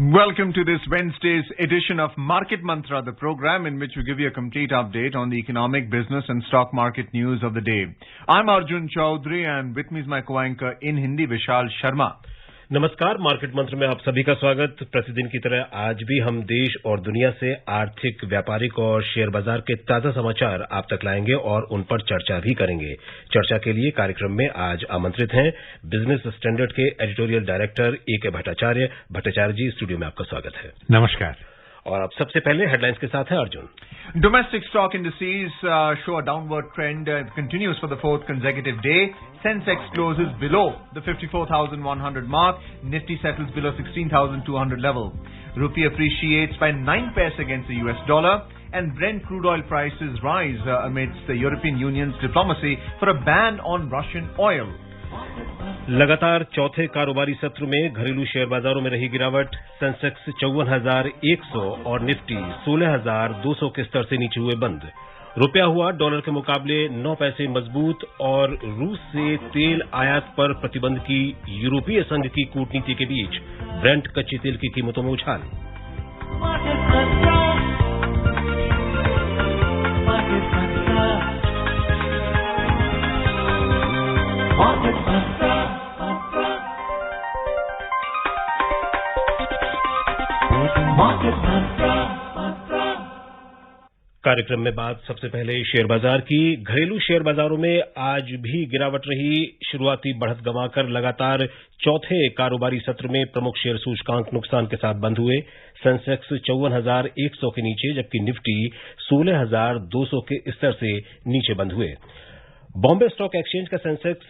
Welcome to this Wednesday's edition of Market Mantra, the program in which we give you a complete update on the economic, business and stock market news of the day. I'm Arjun Chaudhary and with me is my co-anchor in Hindi, Vishal Sharma. नमस्कार, market मंत्र में आप सभी का स्वागत। प्रतिदिन की तरह आज भी हम देश और दुनिया से आर्थिक, व्यापारिक और शेयर बाजार के ताजा समाचार आप तक लाएंगे और उन पर चर्चा भी करेंगे। चर्चा के लिए कार्यक्रम में आज आमंत्रित हैं बिजनेस स्टैंडर्ड के editorial director A K. Bhattacharya. Bhattacharya ji, studio में आपका स्वागत है। नमस्कार। और अब सबसे पहले हेडलाइंस के साथ है Arjun. Domestic stock indices show a downward trend. It continues for the fourth consecutive day. Sensex closes below the 54,100 mark. Nifty settles below 16,200 level. Rupee appreciates by 9 paise against the US dollar. And Brent crude oil prices rise amidst the European Union's diplomacy for a ban on Russian oil. लगातार चौथे कारोबारी सत्र में घरेलू share बाजारों में रही गिरावट। सेंसेक्स 54,100 और निफ्टी 16,200 के स्तर से नीचे हुए बंद। रुपया हुआ डॉलर के मुकाबले 9 पैसे मजबूत और रूस से तेल आयात पर प्रतिबंध की यूरोपीय संघ की कूटनीति के बीच ब्रेंट कच्चे तेल की कीमतों में उछाल। कार्यक्रम में बात सबसे पहले शेयर बाजार की। घरेलू शेयर बाजारों में आज भी गिरावट रही। शुरुआती बढ़त गंवाकर लगातार चौथे कारोबारी सत्र में प्रमुख शेयर सूचकांक नुकसान के साथ बंद हुए। सेंसेक्स 54,100 के नीचे जबकि निफ्टी 16,200 के स्तर से नीचे बंद हुए। बॉम्बे स्टॉक एक्सचेंज का सेंसेक्स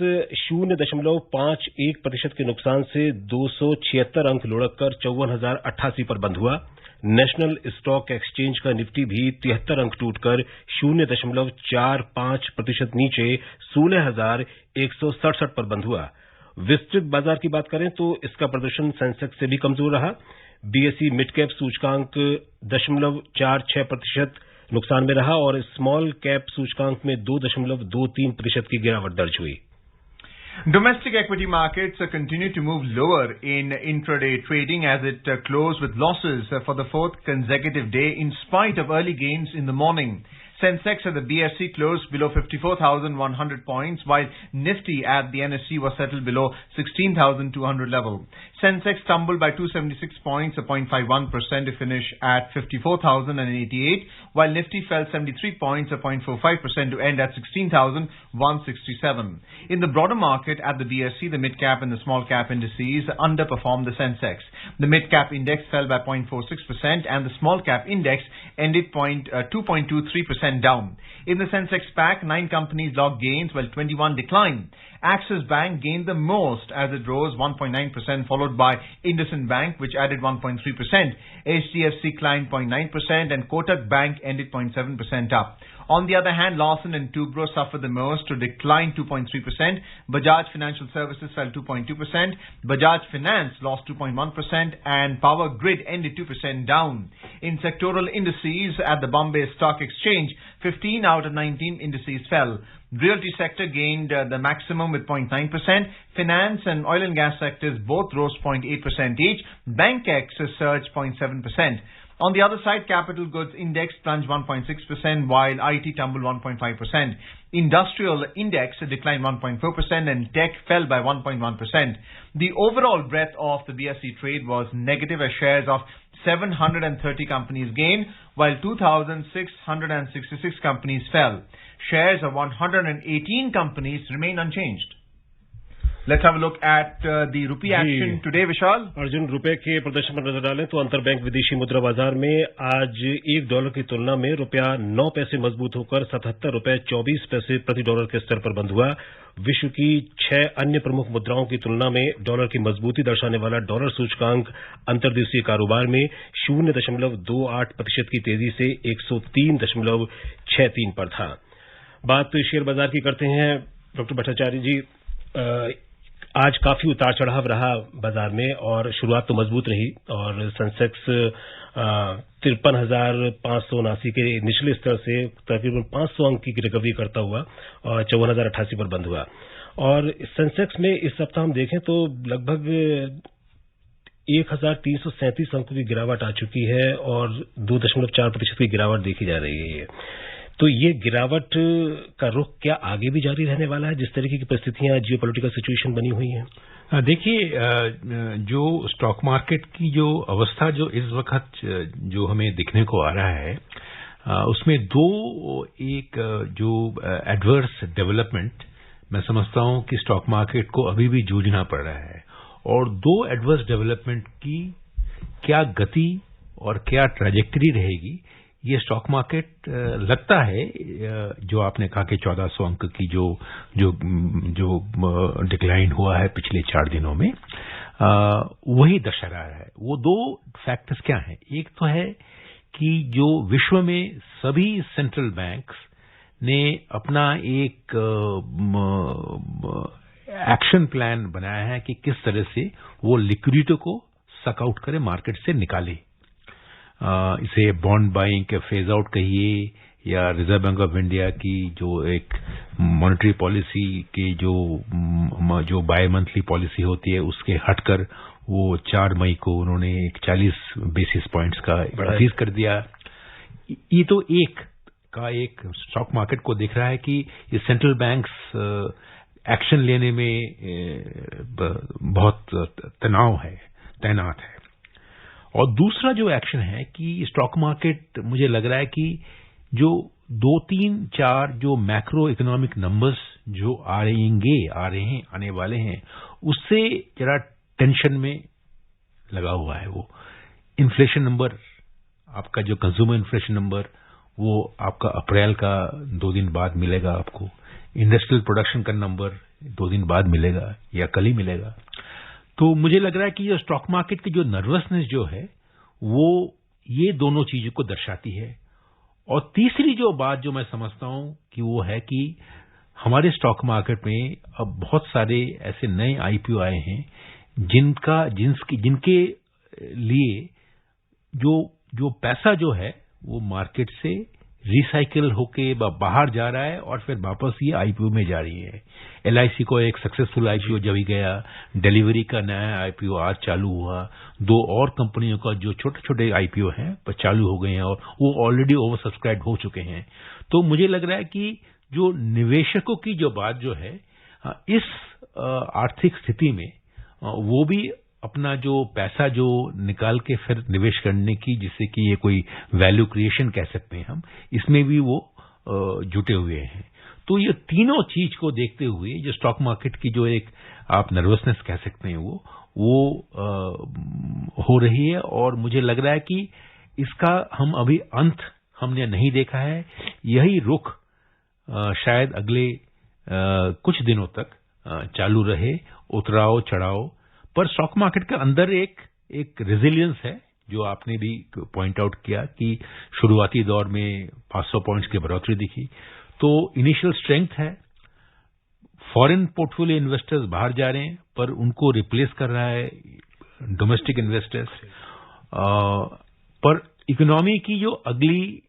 0.51% के नुकसान से 276 अंक लुढ़ककर 54,088 पर बंद हुआ। नेशनल स्टॉक एक्सचेंज का निफ्टी भी 73 अंक टूटकर 0.45% नीचे 16,167 पर बंद हुआ। विस्तृत बाजार की बात करें तो इसका प्रदर्शन सेंसेक्स से भी कमजोर रहा। बीएसई मिड कैप सूचकांक 0.46% नुकसान में रहा और स्मॉल कैप सूचकांक में 2.23% की गिरावट दर्ज हुई। Domestic equity markets continue to move lower in intraday trading as it closed with losses for the fourth consecutive day in spite of early gains in the morning. Sensex at the BSE closed below 54,100 points, while Nifty at the NSE was settled below 16,200 level. Sensex tumbled by 276 points, a 0.51% to finish at 54,088, while Nifty fell 73 points, a 0.45% to end at 16,167. In the broader market at the BSE, the mid-cap and the small-cap indices underperformed the Sensex. The mid-cap index fell by 0.46% and the small-cap index ended 2.23% down. In the Sensex pack, 9 companies logged gains while 21 declined. Axis Bank gained the most as it rose 1.9%, followed by IndusInd Bank, which added 1.3%. HDFC climbed 0.9% and Kotak Bank ended 0.7% up. On the other hand, Lawson and Tubro suffered the most to decline 2.3%. Bajaj Financial Services fell 2.2%. Bajaj Finance lost 2.1% and Power Grid ended 2% down. In sectoral indices at the Bombay Stock Exchange, 15 out of 19 indices fell. Realty sector gained the maximum with 0.9%. Finance and oil and gas sectors both rose 0.8% each. BankX surged 0.7%. On the other side, capital goods index plunged 1.6%, while IT tumbled 1.5%. Industrial index declined 1.4% and tech fell by 1.1%. The overall breadth of the BSE trade was negative as shares of 730 companies gained, while 2,666 companies fell. Shares of 118 companies remain unchanged. Let's have a look at the rupee action today, Vishal. Arjun, रुपए के प्रदर्शन पर नजर डालें तो अंतरबैंक विदेशी मुद्रा बाजार में आज $1 की तुलना में रुपया 9 पैसे मजबूत होकर 77 रुपए 24 पैसे प्रति डॉलर के स्तर पर बंद हुआ। विश्व की 6 अन्य प्रमुख मुद्राओं की तुलना में डॉलर की मजबूती दर्शाने वाला डॉलर सूचकांक अंतर्देशीय कारोबार में 0.28% की तेजी से 103.63 पर था। बात शेयर बाजार की करते हैं डॉक्टर भट्टाचार्य जी। आज काफी उतार चढ़ाव रहा बाजार में और शुरुआत तो मजबूत रही और सेंसेक्स 53,579 के निचले स्तर से तकरीबन 500 अंक की रिकवरी करता हुआ और 54,088 पर बंद हुआ। और सेंसेक्स में इस सप्ताह हम देखें तो लगभग 1337 अंकों की गिरावट आ चुकी है और 2.4% की गिरावट देखी जा रही है। तो ये गिरावट का रुख क्या आगे भी जारी रहने वाला है, जिस तरीके की परिस्थितियां जियोपॉलिटिकल सिचुएशन बनी हुई हैं? देखिए, जो स्टॉक मार्केट की जो अवस्था जो इस वक्त जो हमें दिखने को आ रहा है, उसमें एक जो एडवर्स डेवलपमेंट मैं समझता हूं कि स्टॉक मार्केट को अभी भी जूझना पड़ रहा है, और दो एडवर्स डेवलपमेंट की क्या गति और क्या ट्रैजेक्टरी रहेगी, ये स्टॉक मार्केट लगता है जो आपने कहा कि 1400 अंक की जो डिक्लाइन हुआ है पिछले 4 दिनों में, वही दर्शा रहा है। वो दो फैक्टर्स क्या हैं? एक तो है कि जो विश्व में सभी सेंट्रल बैंक्स ने अपना एक एक्शन प्लान बनाया है कि किस तरह से वो लिक्विडिटी को सक आउट करे, मार्केट से निकाले। इसे बॉन्ड बाइंग के फेज आउट कहिए, या रिजर्व बैंक ऑफ इंडिया की जो एक मॉनेटरी पॉलिसी की जो बाय मंथली पॉलिसी होती है, उसके हटकर वो 4 मई को उन्होंने एक 40 बेसिस पॉइंट्स का इंक्रीज कर दिया। ये तो एक स्टॉक मार्केट को दिख रहा है कि ये सेंट्रल बैंक्स एक्शन लेने में बहुत तैनात है। और दूसरा जो एक्शन है कि स्टॉक मार्केट, मुझे लग रहा है कि जो 2, 3, 4 जो मैक्रो इकोनॉमिक नंबर्स जो आने वाले हैं, उससे जरा टेंशन में लगा हुआ है। वो इन्फ्लेशन नंबर, आपका जो कंज्यूमर इन्फ्लेशन नंबर, वो आपका अप्रैल का 2 दिन बाद मिलेगा आपको। इंडस्ट्रियल प्रोडक्शन का नंबर 2 दिन बाद मिलेगा या कल ही मिलेगा। तो मुझे लग रहा है कि जो स्टॉक मार्केट की जो नर्वसनेस जो है, वो ये दोनों चीजों को दर्शाती है। और तीसरी जो बात जो मैं समझता हूं कि वो है कि हमारे स्टॉक मार्केट में अब बहुत सारे ऐसे नए आईपीओ आए हैं जिनके लिए जो पैसा जो है वो मार्केट से रिसाइकिल होके बाहर जा रहा है और फिर वापस ये आईपीओ में जा रही है। एलआईसी को एक सक्सेसफुल आईपीओ जब ही गया, डिलीवरी का नया आईपीओ आज चालू हुआ, 2 और कंपनियों का जो छोटे छोटे आईपीओ हैं पर चालू हो गए हैं और वो ऑलरेडी ओवर सब्सक्राइब हो चुके हैं। तो मुझे लग रहा है कि जो निवेशकों की जो बात जो है, इस आर्थिक स्थिति में वो भी अपना जो पैसा जो निकाल के फिर निवेश करने की, जिससे कि ये कोई वैल्यू क्रिएशन कह सकते हैं हम, इसमें भी वो जुटे हुए हैं। तो ये तीनों चीज को देखते हुए जो स्टॉक मार्केट की जो एक आप नर्वसनेस कह सकते हैं वो हो रही है। और मुझे लग रहा है कि इसका हम अभी अंत हमने नहीं देखा है। यही रुख शायद अगले कुछ दिनों तक चालू रहे, उतराव चढ़ाव। पर स्टॉक मार्केट के अंदर एक रेजिलियंस है, जो आपने भी पॉइंट आउट किया कि शुरुआती दौर में 500 पॉइंट्स की बढ़ोतरी दिखी, तो इनिशियल स्ट्रेंथ है। फॉरेन पोर्टफोलियो इन्वेस्टर्स बाहर जा रहे हैं, पर उनको रिप्लेस कर रहा है डोमेस्टिक इन्वेस्टर्स। पर इकोनॉमी की जो अगली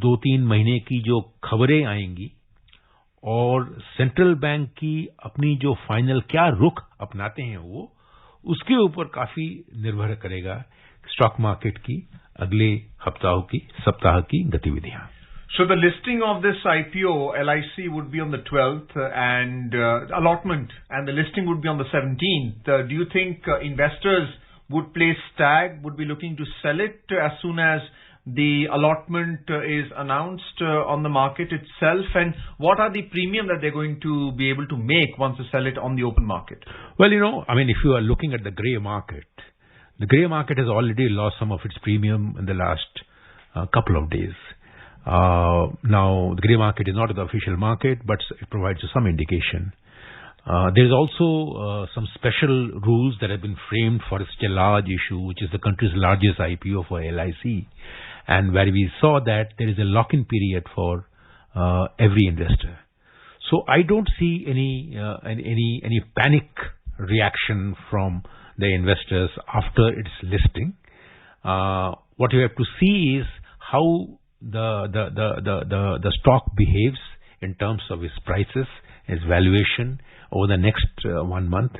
2-3 महीने की जो खबरें आएंगी और सेंट्रल बैंक की अपनी जो फाइनल क्या रुख अपनाते हैं, वो उसके ऊपर काफी निर्भर करेगा स्टॉक मार्केट की अगले सप्ताह की गतिविधियां। So the listing of this IPO, LIC, would be on the 12th and allotment and the listing would be on the 17th. Do you think investors would play stag, would be looking to sell it as soon as the allotment is announced on the market itself? And what are the premium that they're going to be able to make once they sell it on the open market? Well, if you are looking at the grey market, the grey market has already lost some of its premium in the last couple of days. Now, the grey market is not the official market, but it provides you some indication. There is also some special rules that have been framed for such a large issue, which is the country's largest IPO for LIC, and where we saw that there is a lock-in period for every investor. So I don't see any panic reaction from the investors after its listing. What you have to see is how the stock behaves in terms of its prices, its valuation over the next 1 month.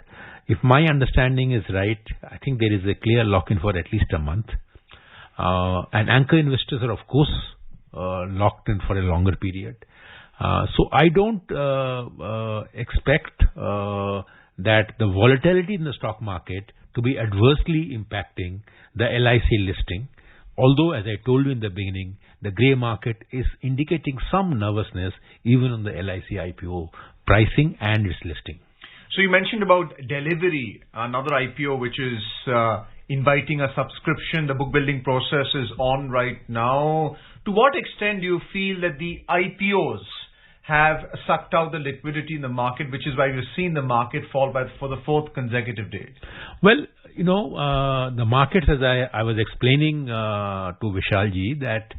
If my understanding is right, I think there is a clear lock-in for at least a month. And anchor investors are, of course, locked in for a longer period. So I don't expect that the volatility in the stock market to be adversely impacting the LIC listing. Although, as I told you in the beginning, the grey market is indicating some nervousness even on the LIC IPO pricing and its listing. So you mentioned about Delivery, another IPO which is inviting a subscription. The book building process is on right now. To what extent do you feel that the IPOs have sucked out the liquidity in the market, which is why we've seen the market fall for the fourth consecutive day? Well, the markets, as I was explaining to Vishalji, that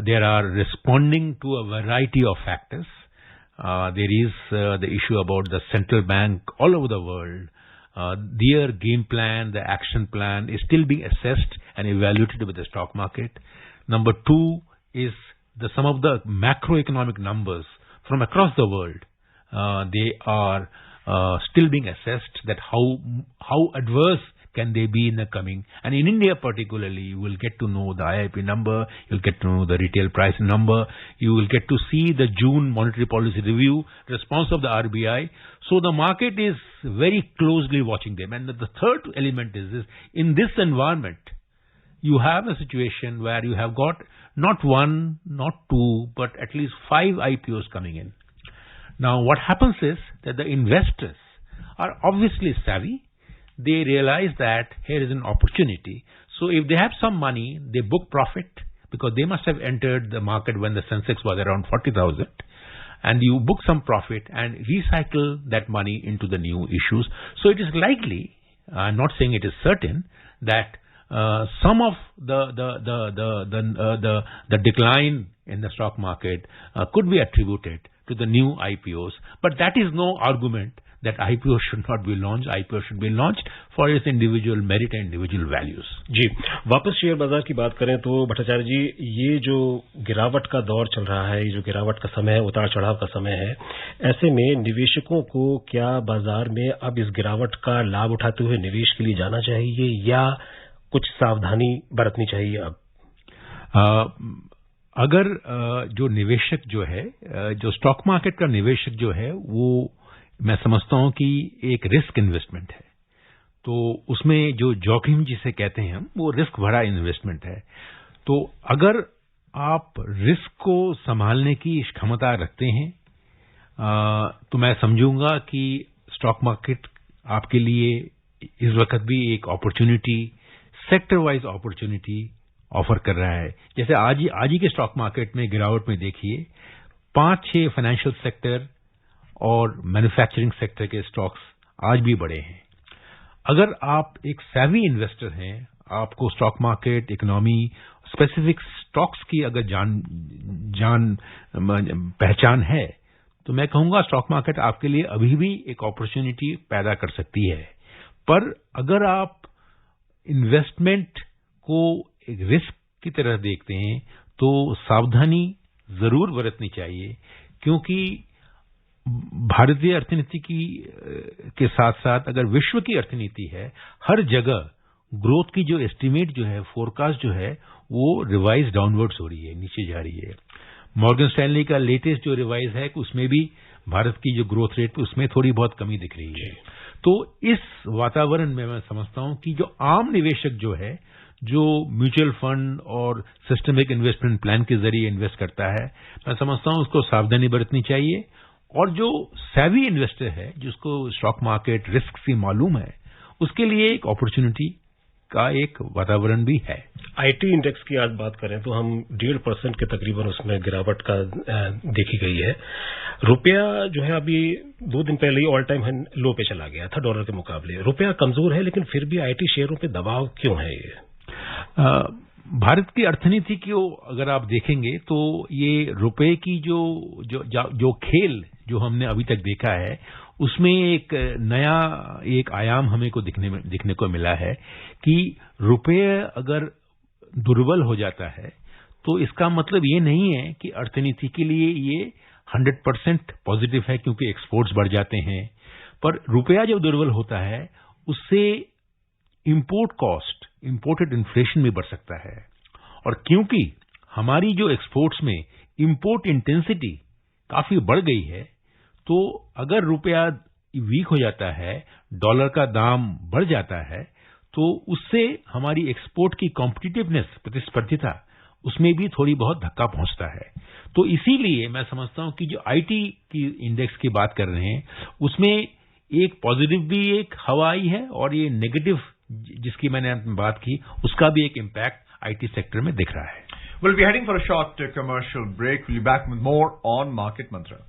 they are responding to a variety of factors. There is the issue about the central bank all over the world. Their game plan, the action plan is still being assessed and evaluated with the stock market. Number two is some of the macroeconomic numbers from across the world. They are still being assessed, that how adverse can they be in the coming. And in India particularly, you will get to know the IIP number, you'll get to know the retail price number, you will get to see the June monetary policy review, response of the RBI. So the market is very closely watching them. And the third element is this: in this environment, you have a situation where you have got not one, not two, but at least 5 IPOs coming in. Now, what happens is that the investors are obviously savvy. They realize that here is an opportunity. So if they have some money, they book profit, because they must have entered the market when the Sensex was around 40,000. And you book some profit and recycle that money into the new issues. So it is likely, I'm not saying it is certain, that some of the decline in the stock market could be attributed to the new IPOs. But that is no argument that IPO should not be launched. IPO should be launched for its individual merit and individual values. जी, वापस share बाजार की बात करें तो भट्टाचार्य जी, ये जो गिरावट का दौर चल रहा है, ये जो गिरावट का समय है, उतार चढ़ाव का समय है, ऐसे में निवेशकों को क्या बाजार में अब इस गिरावट का लाभ उठाते हुए निवेश के लिए जाना चाहिए या कुछ सावधानी बरतनी चाहिए? अब अगर जो निवेशक जो है, जो स्टॉक मार्केट का निवेशक जो है, वो मैं समझता हूं कि एक रिस्क इन्वेस्टमेंट है, तो उसमें जो जोखिम जिसे कहते हैं हम, वो रिस्क भरा इन्वेस्टमेंट है। तो अगर आप रिस्क को संभालने की क्षमता रखते हैं, तो मैं समझूंगा कि स्टॉक मार्केट आपके लिए इस वक्त भी एक opportunity, sector wise opportunity offer कर रहा है। जैसे आज ही के स्टॉक मार्केट में गिरावट में देखिए, 5-6 फाइनेंशियल सेक्टर और मैन्युफैक्चरिंग सेक्टर के स्टॉक्स आज भी बढ़े हैं। अगर आप एक सैवी इन्वेस्टर हैं, आपको stock market, economy, specific stocks की अगर पहचान है, तो मैं कहूंगा स्टॉक मार्केट आपके लिए अभी भी एक अपॉर्चुनिटी पैदा कर सकती है। पर अगर आप इन्वेस्टमेंट को एक रिस्क की तरह देखते हैं, तो सावधानी जरूर बरतनी चाहिए, क्योंकि भारतीय अर्थनीति के साथ साथ अगर विश्व की अर्थनीति है, हर जगह ग्रोथ की जो एस्टीमेट जो है, फोरकास्ट जो है, वो रिवाइज डाउनवर्ड्स हो रही है, नीचे जा रही है। मॉर्गन स्टैनली का लेटेस्ट जो रिवाइज है, उसमें भी भारत की जो ग्रोथ रेट, उसमें थोड़ी बहुत कमी दिख रही है। तो इस वातावरण में मैं समझता हूं कि जो आम निवेशक जो है, जो म्यूचुअल फंड और सिस्टमिक इन्वेस्टमेंट प्लान के जरिए इन्वेस्ट करता है, मैं समझता हूं उसको सावधानी बरतनी चाहिए। और जो सैवी इन्वेस्टर है, जिसको स्टॉक मार्केट रिस्क से मालूम है, उसके लिए एक अपॉर्चुनिटी का एक वातावरण भी है। आईटी इंडेक्स की आज बात करें तो हम 1.5% के तकरीबन उसमें गिरावट का देखी गई है। रुपया जो है अभी 2 दिन पहले ही ऑल टाइम लो पे चला गया था डॉलर के मुकाबले। रुपया कमजोर है, लेकिन फिर भी आईटी शेयरों पे दबाव क्यों है? ये भारत की अर्थनीति को अगर आप देखेंगे तो ये रुपए की जो खेल जो हमने अभी तक देखा है, उसमें एक नया एक आयाम हमें को दिखने को मिला है कि रुपये अगर दुर्बल हो जाता है, तो इसका मतलब ये नहीं है कि अर्थनीति के लिए ये 100% पॉजिटिव है, क्योंकि एक्सपोर्ट्स बढ़ जाते हैं, पर रुपया जब दुर्बल होता है उससे इंपोर्ट कॉस्ट, इंपोर्टेड इन्फ्लेशन भी बढ़ सकता है। और क्योंकि हमारी जो एक्सपोर्ट्स में इंपोर्ट इंटेंसिटी काफी बढ़ गई है, तो अगर रुपया वीक हो जाता है, डॉलर का दाम बढ़ जाता है, तो उससे हमारी एक्सपोर्ट की कॉम्पिटिटिवनेस, प्रतिस्पर्धिता, उसमें भी थोड़ी बहुत धक्का पहुंचता है। तो इसीलिए मैं समझता हूं कि जो आईटी की इंडेक्स की बात कर रहे हैं, उसमें एक पॉजिटिव भी एक हवा आई है और ये नेगेटिव जिसकी मैंने बात की उसका भी एक इम्पैक्ट आईटी सेक्टर में दिख रहा है। We'll be heading for a short commercial break. We'll be back with more on Market Mantra.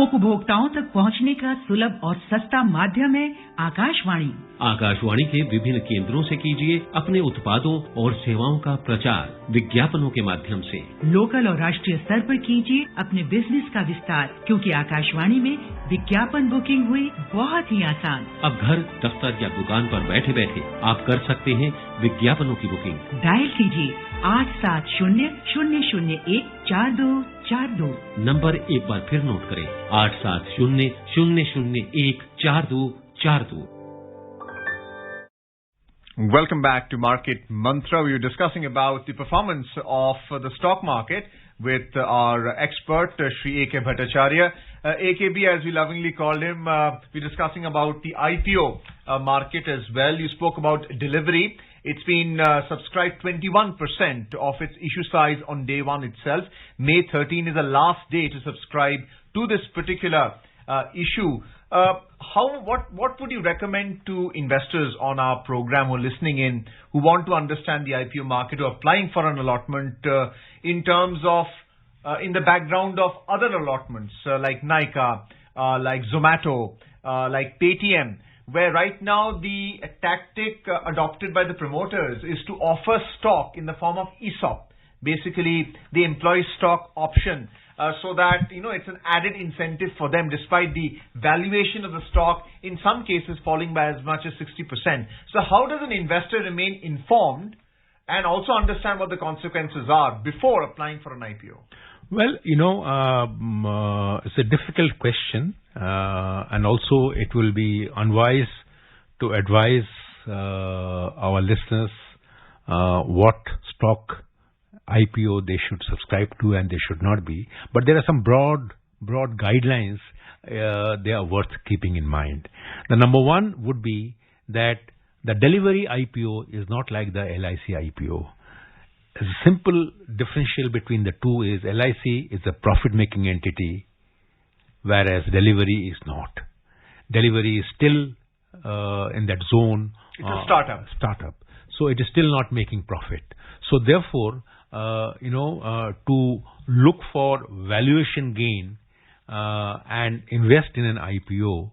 उपभोक्ताओं तक पहुंचने का सुलभ और सस्ता माध्यम है आकाशवाणी। आकाशवाणी के विभिन्न केंद्रों से कीजिए अपने उत्पादों और सेवाओं का प्रचार विज्ञापनों के माध्यम से। लोकल और राष्ट्रीय स्तर पर कीजिए अपने बिजनेस का विस्तार, क्योंकि आकाशवाणी में विज्ञापन बुकिंग हुई बहुत ही आसान। अब घर, दफ्तर या दुकान पर बैठे बैठे आप कर सकते हैं विज्ञापनों की बुकिंग। डायल कीजिए 870-001-4242। नंबर एक बार फिर नोट करें, 870-001-4242। Welcome back to Market Mantra. We were discussing about the performance of the stock market with our expert, Shri A.K. Bhattacharya. AKB, as we lovingly called him, we're discussing about the IPO market as well. You spoke about delivery. It's been subscribed 21% of its issue size on day one itself. May 13 is the last day to subscribe to this particular issue. What would you recommend to investors on our program who are listening in, who want to understand the IPO market, who are applying for an allotment in terms of in the background of other allotments like Nykaa, like Zomato, like Paytm, where right now the tactic adopted by the promoters is to offer stock in the form of ESOP, basically the employee stock option, so that, you know, it's an added incentive for them despite the valuation of the stock in some cases falling by as much as 60%. So how does an investor remain informed and also understand what the consequences are before applying for an IPO? Well, it's a difficult question, and also it will be unwise to advise our listeners what stock IPO they should subscribe to and they should not be. But there are some broad guidelines they are worth keeping in mind. The number one would be that the delivery IPO is not like the LIC IPO. A simple differential between the two is LIC is a profit-making entity, whereas delivery is not. Delivery is still in that zone. It's a startup. So it is still not making profit. So therefore, to look for valuation gain and invest in an IPO,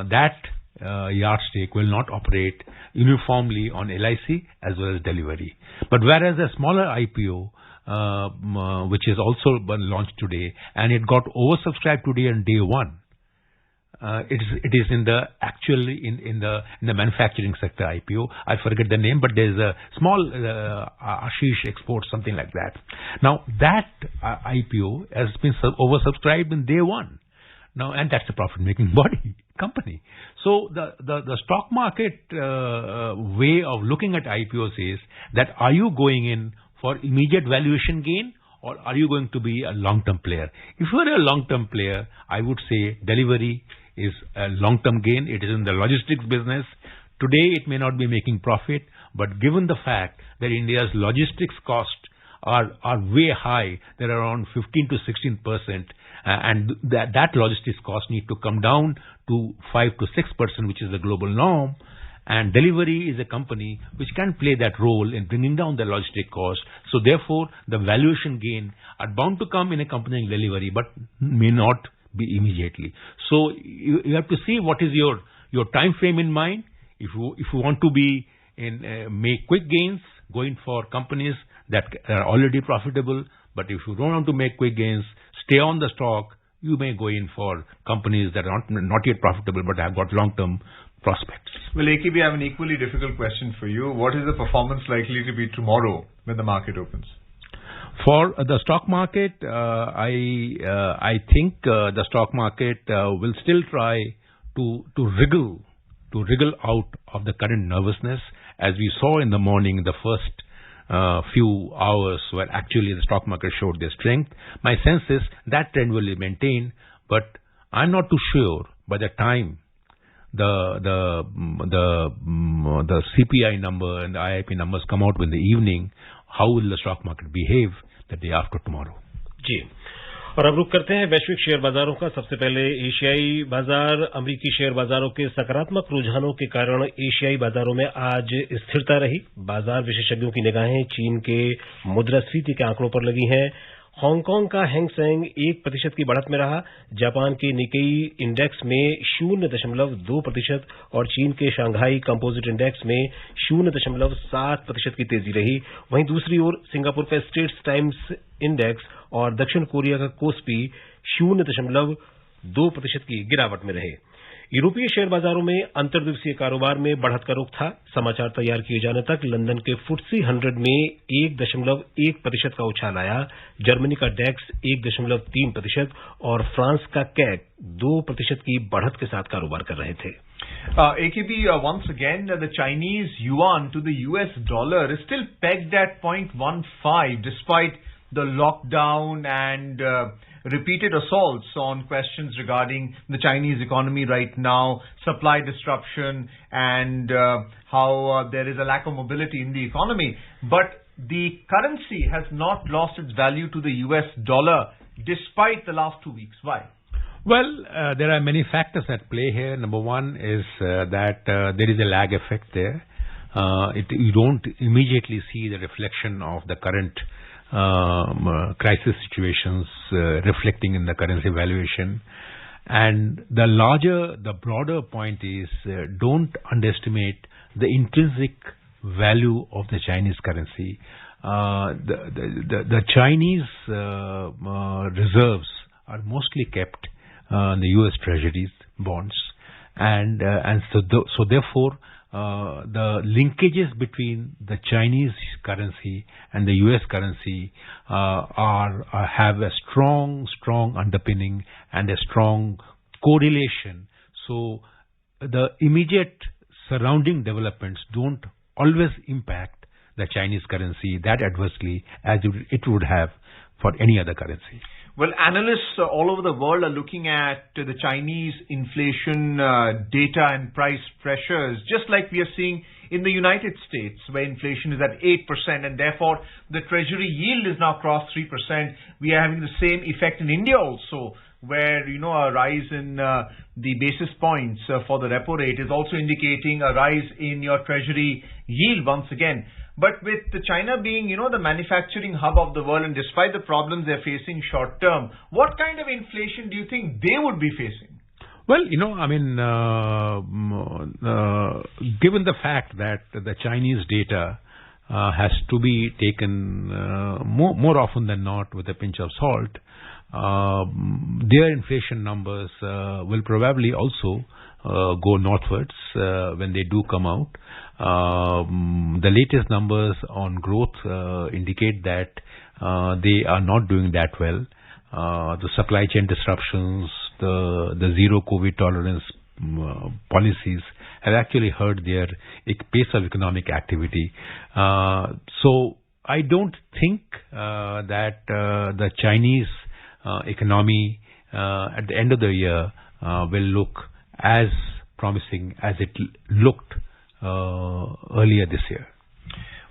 that yardstick will not operate uniformly on LIC as well as delivery. But whereas a smaller IPO, which is also been launched today, and it got oversubscribed today on day one, it is in the actually in the manufacturing sector IPO. I forget the name, but there's a small Ashish Exports, something like that. Now that IPO has been oversubscribed in day one. Now, and that's a profit-making company. So the stock market way of looking at IPOs is that are you going in for immediate valuation gain, or are you going to be a long-term player? If you are a long-term player, I would say delivery is a long-term gain. It is in the logistics business. Today, it may not be making profit, but given the fact that India's logistics costs are way high, they're around 15 to 16%, and that logistics cost need to come down to 5 to 6%, which is the global norm. And delivery is a company which can play that role in bringing down the logistic cost. So therefore, the valuation gain are bound to come in a company like delivery, but may not be immediately. So you have to see what is your time frame in mind. If you want to be make quick gains, going for companies that are already profitable. But if you don't want to make quick gains, stay on the stock. You may go in for companies that are not yet profitable but have got long-term prospects. Well, AKB, I have an equally difficult question for you. What is the performance likely to be tomorrow when the market opens? For the stock market, I think the stock market will still try to wriggle out of the current nervousness, as we saw in the morning, the first few hours where actually the stock market showed their strength. My sense is that trend will maintain, but I'm not too sure by the time the CPI number and the IIP numbers come out in the evening, how will the stock market behave the day after tomorrow? जी, और अब रुक करते हैं वैश्विक share बाजारों का। सबसे पहले एशियाई बाजार। अमेरिकी शेयर बाजारों के सकारात्मक रुझानों के कारण एशियाई बाजारों में आज स्थिरता रही। बाजार विशेषज्ञों की निगाहें चीन के मुद्रास्फीति के आंकड़ों पर लगी हैं। हांगकांग का हैंग सेंग 1% की बढ़त में रहा। जापान के निकेई इंडेक्स में 0.2% और चीन के शंघाई कंपोजिट इंडेक्स में 0.7% की तेजी रही। वहीं दूसरी ओर सिंगापुर का स्ट्रेट्स टाइम्स इंडेक्स और दक्षिण कोरिया का कोस्पी 0.2% की गिरावट में रहे। यूरोपीय शेयर बाजारों में अंतर्दिवसीय कारोबार में बढ़त का रुख था। समाचार तैयार किए जाने तक लंदन के FTSE 100 में 1.1% का उछाल आया। जर्मनी का डेक्स 1.3% और फ्रांस का कैक 2% की बढ़त के साथ कारोबार कर रहे थे। AKB, once again, the Chinese yuan to the US dollar is still pegged at 0.15 despite the lockdown and repeated assaults on questions regarding the Chinese economy right now, supply disruption, and how there is a lack of mobility in the economy. But the currency has not lost its value to the US dollar despite the last 2 weeks. Why? Well, there are many factors at play here. Number one is that there is a lag effect there. You don't immediately see the reflection of the current crisis situations reflecting in the currency valuation. And the broader point is don't underestimate the intrinsic value of the Chinese currency. The Chinese reserves are mostly kept in the U.S. Treasuries bonds, and so therefore the linkages between the Chinese currency and the U.S. currency have a strong underpinning and a strong correlation. So the immediate surrounding developments don't always impact the Chinese currency that adversely as it would have for any other currency. Well, analysts all over the world are looking at the Chinese inflation data and price pressures, just like we are seeing in the United States, where inflation is at 8%, and therefore the treasury yield is now crossed 3%. We are having the same effect in India also, where, a rise in the basis points for the repo rate is also indicating a rise in your treasury yield once again. But with China being, the manufacturing hub of the world, and despite the problems they're facing short term, what kind of inflation do you think they would be facing? Well, given the fact that the Chinese data has to be taken more often than not with a pinch of salt, their inflation numbers will probably also go northwards when they do come out. The latest numbers on growth indicate that they are not doing that well. The supply chain disruptions, the zero COVID tolerance policies have actually hurt their pace of economic activity. So I don't think that the Chinese economy at the end of the year will look as promising as it looked earlier this year.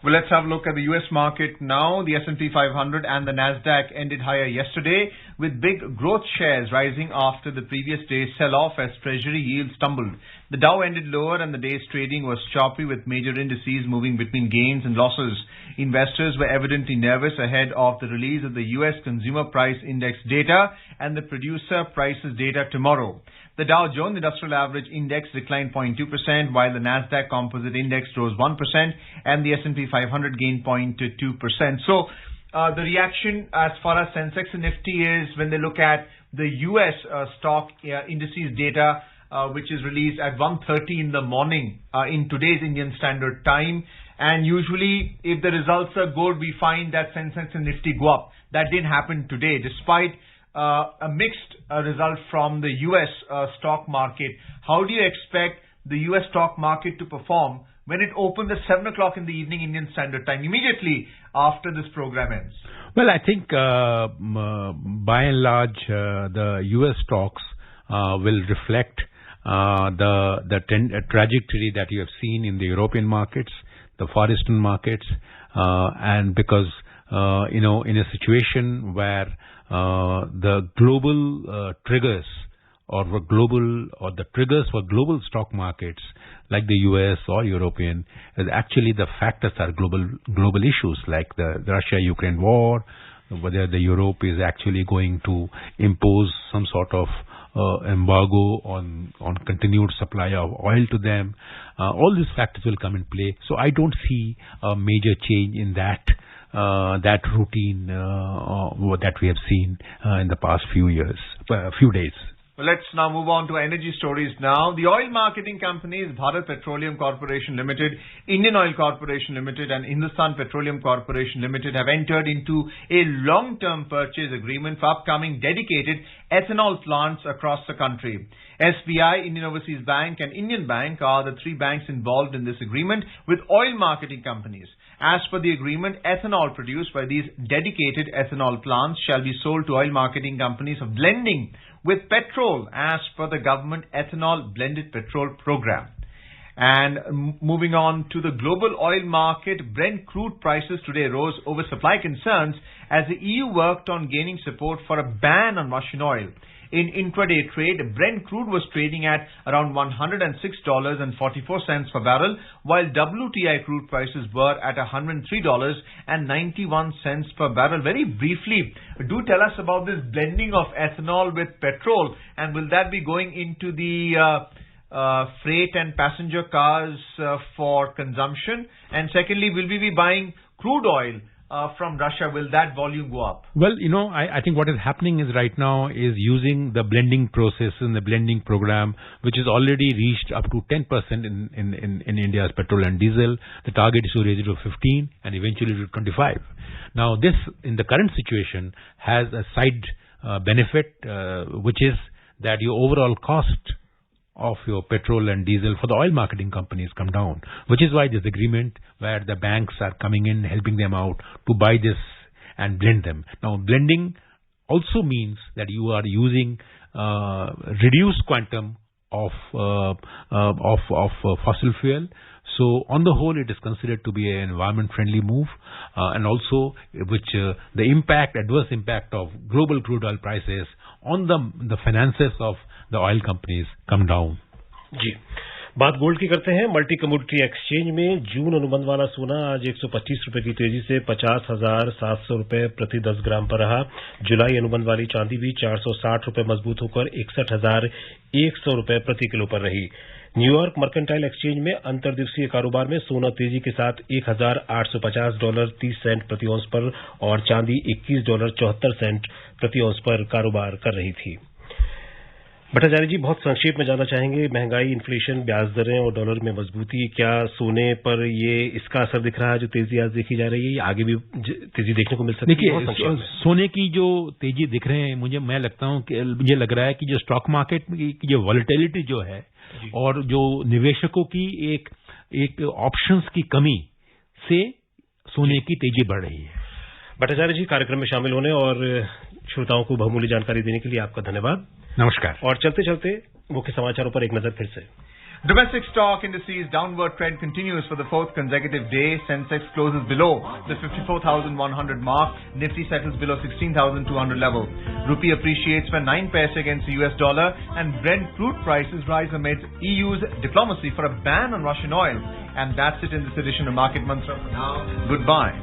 Well, let's have a look at the U.S. market now. The S&P 500 and the Nasdaq ended higher yesterday, with big growth shares rising after the previous day's sell-off as Treasury yields tumbled. The Dow ended lower and the day's trading was choppy, with major indices moving between gains and losses. Investors were evidently nervous ahead of the release of the U.S. Consumer Price Index data and the Producer Prices data tomorrow. The Dow Jones Industrial Average Index declined 0.2%, while the Nasdaq Composite Index rose 1% and the S&P 500 gained 0.2%. So, the reaction as far as Sensex and Nifty is when they look at the U.S. stock indices data, which is released at 1:30 in the morning in today's Indian Standard Time. And usually, if the results are good, we find that Sensex and Nifty go up. That didn't happen today, despite a mixed result from the U.S. Stock market. How do you expect the U.S. stock market to perform when it opens at 7 o'clock in the evening Indian Standard Time, immediately after this program ends? Well, I think by and large, the U.S. stocks will reflect the trajectory that you have seen in the European markets, the Far Eastern markets, and because, in a situation where the global triggers or the triggers for global stock markets like the US or European, actually the factors are global issues like the Russia-Ukraine war, whether the Europe is actually going to impose some sort of embargo on continued supply of oil to them. All these factors will come in play. So I don't see a major change in that routine that we have seen in the past few days. Well, let's now move on to energy stories now. The oil marketing companies Bharat Petroleum Corporation Limited, Indian Oil Corporation Limited and Hindustan Petroleum Corporation Limited have entered into a long-term purchase agreement for upcoming dedicated ethanol plants across the country. SBI, Indian Overseas Bank and Indian Bank are the three banks involved in this agreement with oil marketing companies. As per the agreement, ethanol produced by these dedicated ethanol plants shall be sold to oil marketing companies for blending with petrol as per the government ethanol blended petrol program. And moving on to the global oil market, Brent crude prices today rose over supply concerns as the EU worked on gaining support for a ban on Russian oil. In intraday trade, Brent crude was trading at around $106.44 per barrel, while WTI crude prices were at $103.91 per barrel. Very briefly, do tell us about this blending of ethanol with petrol, and will that be going into the freight and passenger cars for consumption? And secondly, will we be buying crude oil from Russia? Will that volume go up? Well, I think what is happening is right now is using the blending process and the blending program, which is already reached up to 10% in India's petrol and diesel. The target is to raise it to 15 and eventually to 25. Now, this in the current situation has a side benefit, which is that your overall cost of your petrol and diesel for the oil marketing companies come down, which is why this agreement where the banks are coming in, helping them out to buy this and blend them. Now, blending also means that you are using reduced quantum of fossil fuel. So, on the whole, it is considered to be an environment-friendly move, and also which the adverse impact of global crude oil prices on the finances of the oil companies come down. जी, बात gold की करते हैं। Multi commodity exchange में जून अनुबंध वाला सोना आज 125 रुपए की तेजी से 50,700 रुपए प्रति 10 ग्राम पर रहा। जुलाई अनुबंध वाली चांदी भी 460 रुपए मजबूत होकर 61,100 रुपए प्रति किलो पर रही। न्यूयॉर्क मर्केंटाइल एक्सचेंज में अंतर्दिवसीय कारोबार में सोना तेजी के साथ $1,850.30 प्रति औंस पर और चांदी $21.74 प्रति औंस पर कारोबार कर रही थी। भट्टाचार्य जी, बहुत संक्षेप में जानना चाहेंगे, महंगाई, इन्फ्लेशन, ब्याज दरें और डॉलर में मजबूती, क्या सोने पर इसका असर दिख रहा है जो तेजी आज देखी जा रही है, या आगे भी तेजी देखने को मिल सकती है? देखिए, सोने की जो तेजी दिख रहे हैं, मुझे लग रहा है कि जो स्टॉक मार्केट की जो वॉलेटिलिटी जो है और जो निवेशकों की एक ऑप्शंस की कमी से सोने की तेजी बढ़ रही है। भट्टाचार्य जी, कार्यक्रम में शामिल होने और श्रोताओं को बहुमूल्य जानकारी देने के लिए आपका धन्यवाद। नमस्कार। और चलते चलते मुख्य समाचारों पर एक नजर फिर से। Domestic stock indices downward trend continues for the fourth consecutive day. Sensex closes below the 54,100 mark. Nifty settles below 16,200 level. Rupee appreciates for 9 paise against the US dollar, and Brent crude prices rise amid EU's diplomacy for a ban on Russian oil. And that's it in this edition of Market Mantra. For now, goodbye.